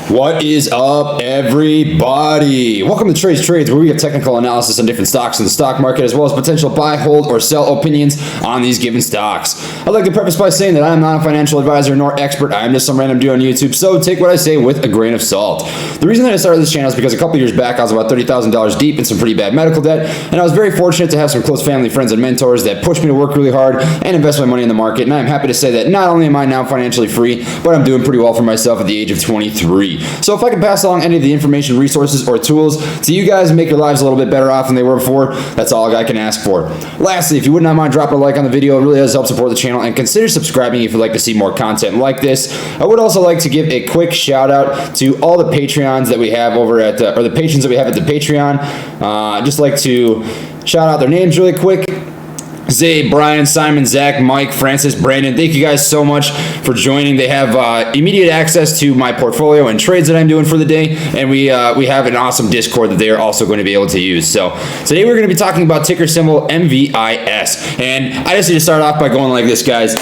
What is up, everybody? Welcome to Trey's Trades, where we get technical analysis on different stocks in the stock market, as well as potential buy, hold, or sell opinions on these given stocks. I'd like to preface by saying that I am not a financial advisor nor expert. I am just some random dude on YouTube, so take what I say with a grain of salt. The reason that I started this channel is because a couple years back, I was about $30,000 deep in some pretty bad medical debt, and I was very fortunate to have some close family, friends, and mentors that pushed me to work really hard and invest my money in the market, and I am happy to say that not only am I now financially free, but I'm doing pretty well for myself at the age of 23. So if I can pass along any of the information, resources, or tools to you guys and make your lives a little bit better off than they were before, that's all I can ask for. Lastly, if you would not mind dropping a like on the video, it really does help support the channel, and consider subscribing if you'd like to see more content like this. I would also like to give a quick shout out to all the Patreons that we have over at, or the patrons that we have at the Patreon. I'd just like to shout out their names really quick. Zay, Brian, Simon, Zach, Mike, Francis, Brandon, thank you guys so much for joining. They have immediate access to my portfolio and trades that I'm doing for the day, and we have an awesome Discord that they are also going to be able to use. So today we're going to be talking about ticker symbol MVIS, and I just need to start off by going like this, guys.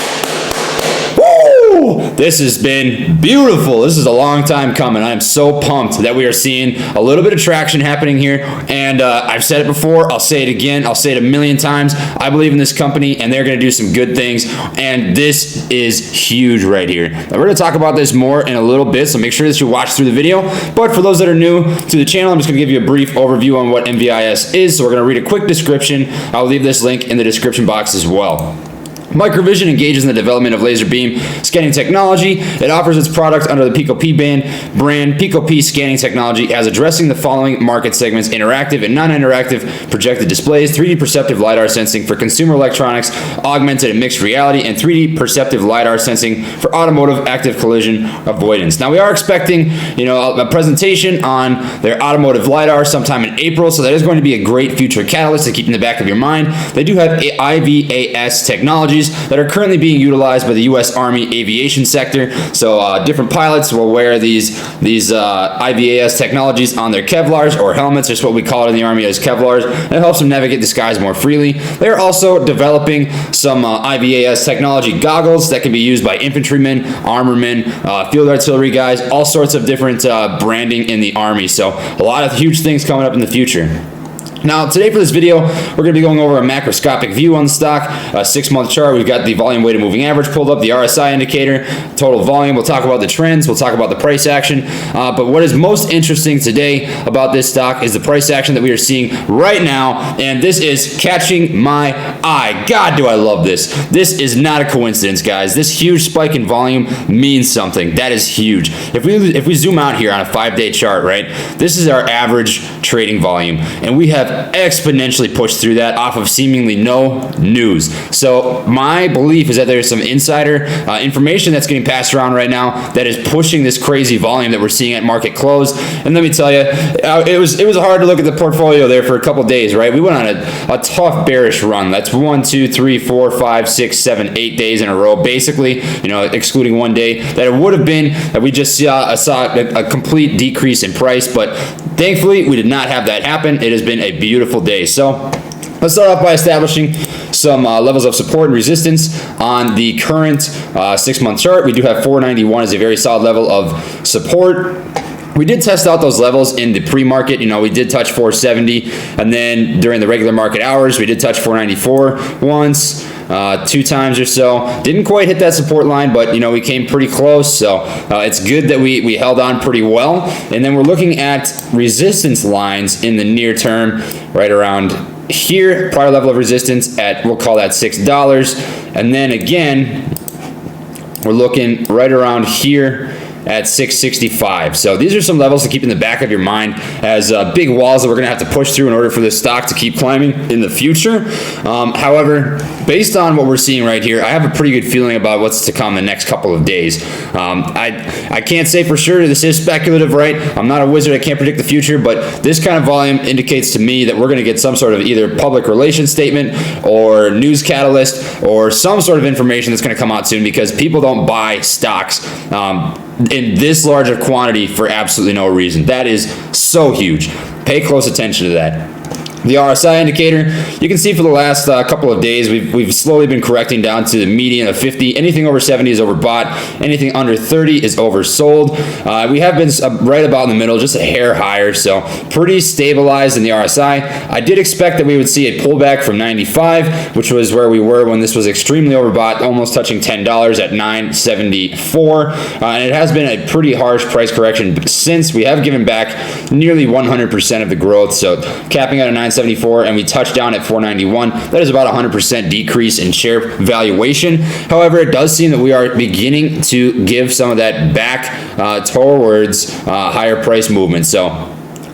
This has been beautiful. This is a long time coming. I am so pumped that we are seeing a little bit of traction happening here, and I've said it before, I'll say it again, I'll say it a million times. I believe in this company, and they're going to do some good things, and this is huge right here. Now, we're going to talk about this more in a little bit, so make sure that you watch through the video. But for those that are new to the channel, I'm just going to give you a brief overview on what MVIS is. So we're going to read a quick description. I'll leave this link in the description box as well. Microvision engages in the development of laser beam scanning technology. It offers its product under the Pico-P brand. Pico-P scanning technology as addressing the following market segments: interactive and non-interactive projected displays, 3D perceptive lidar sensing for consumer electronics, augmented and mixed reality, and 3D perceptive lidar sensing for automotive active collision avoidance. Now we are expecting, a presentation on their automotive lidar sometime in April, so that is going to be a great future catalyst to keep in the back of your mind. They do have IVAS technologies that are currently being utilized by the U.S. Army aviation sector. So different pilots will wear these IVAS technologies on their kevlars or helmets. That's what we call it in the Army, as kevlars. It helps them navigate the skies more freely. They're also developing some IVAS technology goggles that can be used by infantrymen, armormen, field artillery guys, all sorts of different branding in the Army. So a lot of huge things coming up in the future. Now, today for this video, we're going to be going over a macroscopic view on the stock, a 6-month chart. We've got the volume weighted moving average pulled up, the Rsi Indicator, total volume. We'll talk about the trends. We'll talk about the price action. But what is most interesting today about this stock is the price action that we are seeing right now, and this is catching my eye. God, do I love this. This is not a coincidence, guys. This huge spike in volume means something. That is huge. If we zoom out here on a 5-day chart, right, this is our average trading volume, and we have exponentially pushed through that off of seemingly no news. So my belief is that there's some insider information that's getting passed around right now that is pushing this crazy volume that we're seeing at market close. And let me tell you, it was hard to look at the portfolio there for a couple days, right? We went on a tough bearish run. That's 1, 2, 3, 4, 5, 6, 7, 8 days in a row, basically, excluding one day that it would have been that we just saw a complete decrease in price. But thankfully, we did not have that happen. It has been a beautiful day. So let's start off by establishing some levels of support and resistance on the current 6-month chart. We do have 491 as a very solid level of support. We did test out those levels in the pre-market. We did touch 470, and then during the regular market hours, we did touch 494 once. 2 times or so. Didn't quite hit that support line, but we came pretty close, so it's good that we held on pretty well. And then we're looking at resistance lines in the near term, right around here, prior level of resistance at, we'll call that $6. And then again, we're looking right around here at 665. So these are some levels to keep in the back of your mind as big walls that we're going to have to push through in order for this stock to keep climbing in the future. However, based on what we're seeing right here, I have a pretty good feeling about what's to come the next couple of days. I can't say for sure. This is speculative, right? I'm not a wizard. I can't predict the future, but this kind of volume indicates to me that we're going to get some sort of either public relations statement or news catalyst or some sort of information that's going to come out soon, because people don't buy stocks in this large of quantity for absolutely no reason. That is so huge. Pay close attention to that. The RSI indicator, you can see for the last couple of days, we've slowly been correcting down to the median of 50. Anything over 70 is overbought. Anything under 30 is oversold. We have been right about in the middle, just a hair higher, so pretty stabilized in the RSI. I did expect that we would see a pullback from 95, which was where we were when this was extremely overbought, almost touching $10 at 974. And it has been a pretty harsh price correction since. We have given back nearly 100% of the growth, so capping out at 974, and we touched down at 491. That is about 100% decrease in share valuation. However, it does seem that we are beginning to give some of that back towards higher price movement. So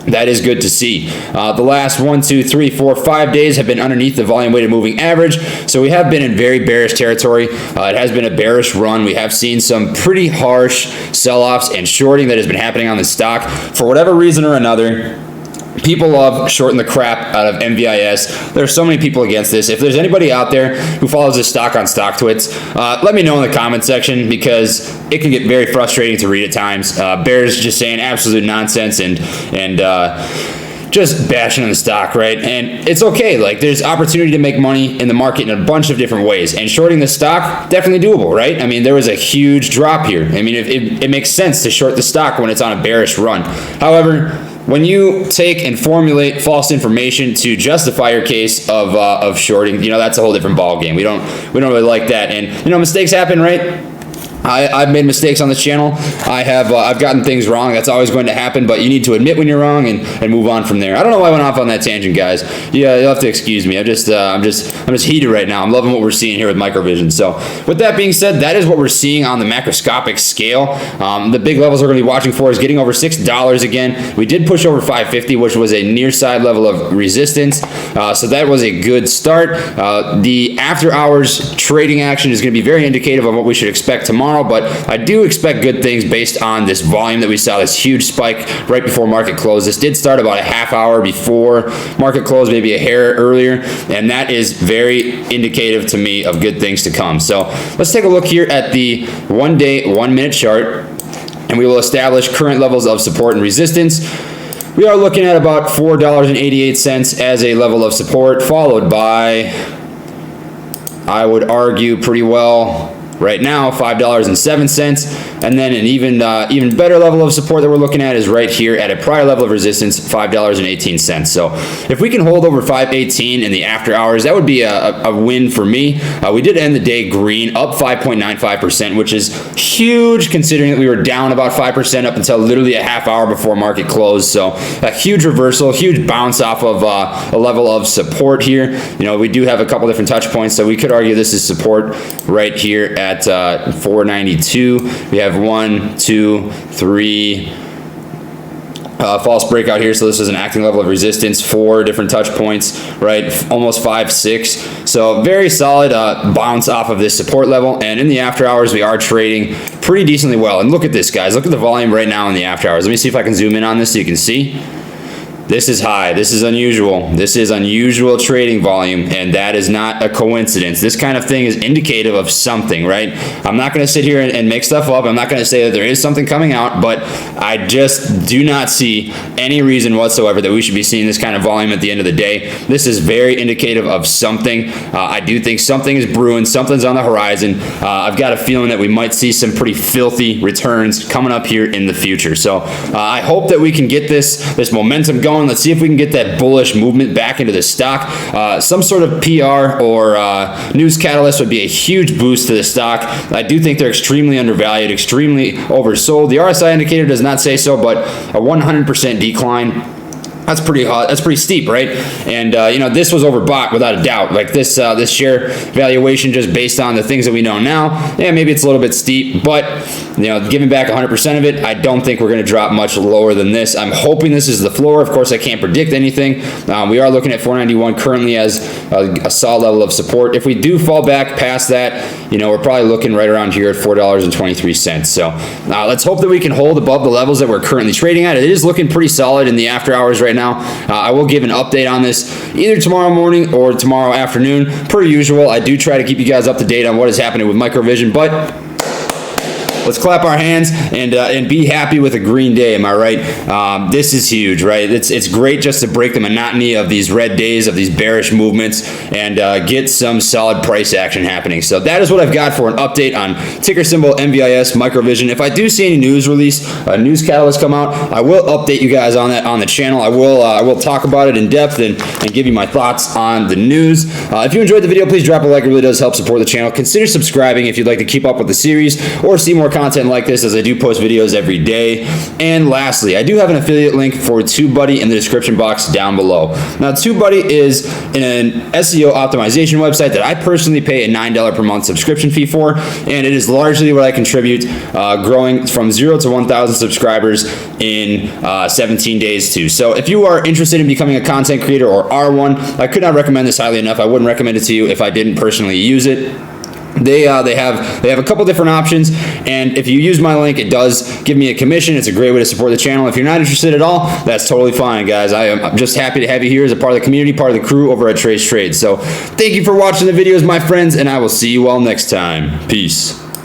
that is good to see. The last 1, 2, 3, 4, 5 days have been underneath the volume weighted moving average. So we have been in very bearish territory. It has been a bearish run. We have seen some pretty harsh sell-offs and shorting that has been happening on the stock. For whatever reason or another, people love shorting the crap out of MVIS. There are so many people against this. If there's anybody out there who follows this stock on StockTwits, let me know in the comment section, because it can get very frustrating to read at times. Bears just saying absolute nonsense and just bashing on the stock, right? And it's okay. Like, there's opportunity to make money in the market in a bunch of different ways, and shorting the stock, definitely doable, right? I mean, there was a huge drop here. I mean, it makes sense to short the stock when it's on a bearish run. However, when you take and formulate false information to justify your case of shorting, that's a whole different ball game. We don't really like that, and mistakes happen, right? I've made mistakes on this channel. I've gotten things wrong. That's always going to happen, but you need to admit when you're wrong and move on from there. I don't know why I went off on that tangent, guys. Yeah, you'll have to excuse me. I'm just heated right now. I'm loving what we're seeing here with Microvision. So with that being said, that is what we're seeing on the macroscopic scale. The big levels we're going to be watching for is getting over $6 again. We did push over 550, which was a near side level of resistance. So that was a good start. The after hours trading action is going to be very indicative of what we should expect tomorrow. But I do expect good things based on this volume that we saw, this huge spike right before market close. This did start about a half hour before market close, maybe a hair earlier, and that is very indicative to me of good things to come. So let's take a look here at the 1 day, 1 minute chart, and we will establish current levels of support and resistance. We are looking at about $4.88 as a level of support, followed by, I would argue pretty well, right now, $5.07, and then an even better level of support that we're looking at is right here at a prior level of resistance, $5.18. So if we can hold over 518 in the after hours, that would be a win for me. We did end the day green, up 5.95%, which is huge considering that we were down about 5% up until literally a half hour before market closed. So a huge reversal, huge bounce off of a level of support here. We do have a couple different touch points, so we could argue this is support right here at 492. We have 1, 2, 3 false breakout here, so this is an acting level of resistance, 4 different touch points, right? Almost 5, 6. So very solid bounce off of this support level, and in the after hours we are trading pretty decently well. And look at this, guys. Look at the volume right now in the after hours. Let me see if I can zoom in on this so you can see. This is high. This is unusual. This is unusual trading volume, and that is not a coincidence. This kind of thing is indicative of something, right? I'm not going to sit here and make stuff up. I'm not going to say that there is something coming out, but I just do not see any reason whatsoever that we should be seeing this kind of volume at the end of the day. This is very indicative of something. I do think something is brewing. Something's on the horizon. I've got a feeling that we might see some pretty filthy returns coming up here in the future. So I hope that we can get this momentum going. Let's see if we can get that bullish movement back into the stock. Some sort of PR or news catalyst would be a huge boost to the stock. I do think they're extremely undervalued, extremely oversold. The RSI indicator does not say so, but a 100% decline. That's pretty hot. That's pretty steep, right? And this was overbought without a doubt. Like this share valuation, just based on the things that we know now, yeah, maybe it's a little bit steep, but giving back 100% of it, I don't think we're going to drop much lower than this. I'm hoping this is the floor. Of course, I can't predict anything. We are looking at 491 currently as a solid level of support. If we do fall back past that, we're probably looking right around here at $4.23. So let's hope that we can hold above the levels that we're currently trading at. It is looking pretty solid in the after hours right now. I will give an update on this either tomorrow morning or tomorrow afternoon. Per usual, I do try to keep you guys up to date on what is happening with Microvision, but Let's clap our hands and be happy with a green day. Am I right? This is huge, right? It's great just to break the monotony of these red days, of these bearish movements, and get some solid price action happening. So that is what I've got for an update on ticker symbol MVIS Microvision. If I do see any news release, news catalyst come out, I will update you guys on that on the channel. I will talk about it in depth and give you my thoughts on the news. If you enjoyed the video, please drop a like. It really does help support the channel. Consider subscribing if you'd like to keep up with the series or see more content like this, as I do post videos every day. And lastly, I do have an affiliate link for TubeBuddy in the description box down below. Now, TubeBuddy is an SEO optimization website that I personally pay a $9 per month subscription fee for, and it is largely what I contribute, growing from 0 to 1,000 subscribers in 17 days too. So if you are interested in becoming a content creator or are one, I could not recommend this highly enough. I wouldn't recommend it to you if I didn't personally use it. They have a couple different options, and if you use my link, it does give me a commission. It's a great way to support the channel. If you're not interested at all, that's totally fine, guys. I'm just happy to have you here as a part of the community, part of the crew over at Trey's Trade. So thank you for watching the videos, my friends, and I will see you all next time. Peace.